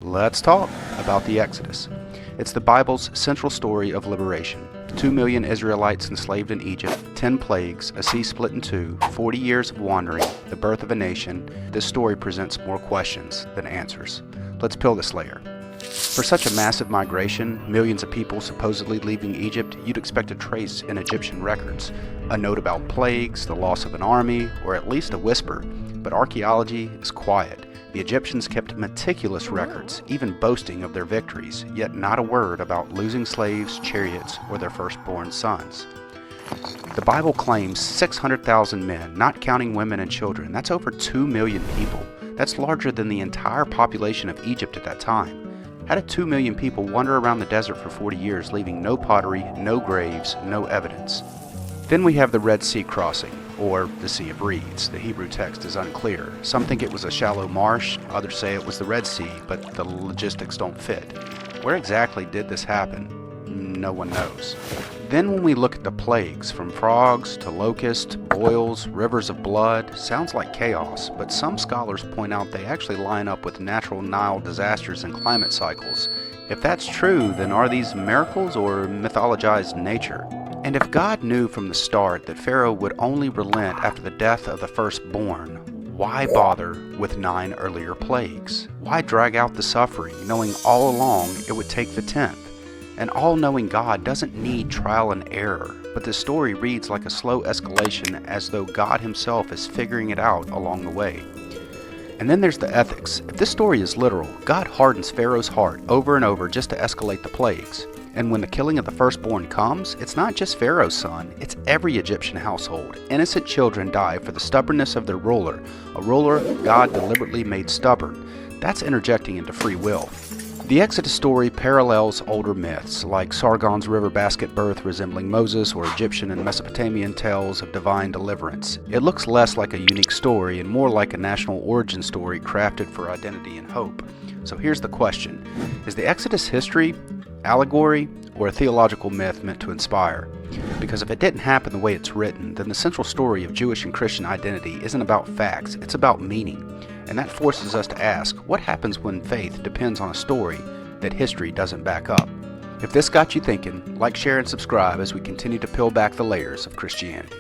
Let's talk about the Exodus. It's the Bible's central story of liberation. 2 million Israelites enslaved in Egypt, 10 plagues, a sea split in two, 40 years of wandering, the birth of a nation. This story presents more questions than answers. Let's peel this layer. For such a massive migration, millions of people supposedly leaving Egypt, you'd expect a trace in Egyptian records, a note about plagues, the loss of an army, or at least a whisper. But archaeology is quiet. The Egyptians kept meticulous records, even boasting of their victories, yet not a word about losing slaves, chariots, or their firstborn sons. The Bible claims 600,000 men, not counting women and children. That's over 2 million people. That's larger than the entire population of Egypt at that time. How did 2 million people wander around the desert for 40 years, leaving no pottery, no graves, no evidence? Then we have the Red Sea crossing, or the Sea of Reeds. The Hebrew text is unclear. Some think it was a shallow marsh, others say it was the Red Sea, but the logistics don't fit. Where exactly did this happen? No one knows. Then when we look at the plagues, from frogs to locusts, boils, rivers of blood, sounds like chaos, but some scholars point out they actually line up with natural Nile disasters and climate cycles. If that's true, then are these miracles or mythologized nature? And if God knew from the start that Pharaoh would only relent after the death of the firstborn, why bother with 9 earlier plagues? Why drag out the suffering, knowing all along it would take the 10th? An all-knowing God doesn't need trial and error, but the story reads like a slow escalation, as though God himself is figuring it out along the way. And then there's the ethics. If this story is literal, God hardens Pharaoh's heart over and over just to escalate the plagues. And when the killing of the firstborn comes, it's not just Pharaoh's son, it's every Egyptian household. Innocent children die for the stubbornness of their ruler, a ruler God deliberately made stubborn. That's interjecting into free will. The Exodus story parallels older myths, like Sargon's river basket birth resembling Moses, or Egyptian and Mesopotamian tales of divine deliverance. It looks less like a unique story and more like a national origin story crafted for identity and hope. So here's the question: is the Exodus history, allegory, or a theological myth meant to inspire? Because if it didn't happen the way it's written, then the central story of Jewish and Christian identity isn't about facts, it's about meaning. And that forces us to ask, what happens when faith depends on a story that history doesn't back up? If this got you thinking, like, share, and subscribe as we continue to peel back the layers of Christianity.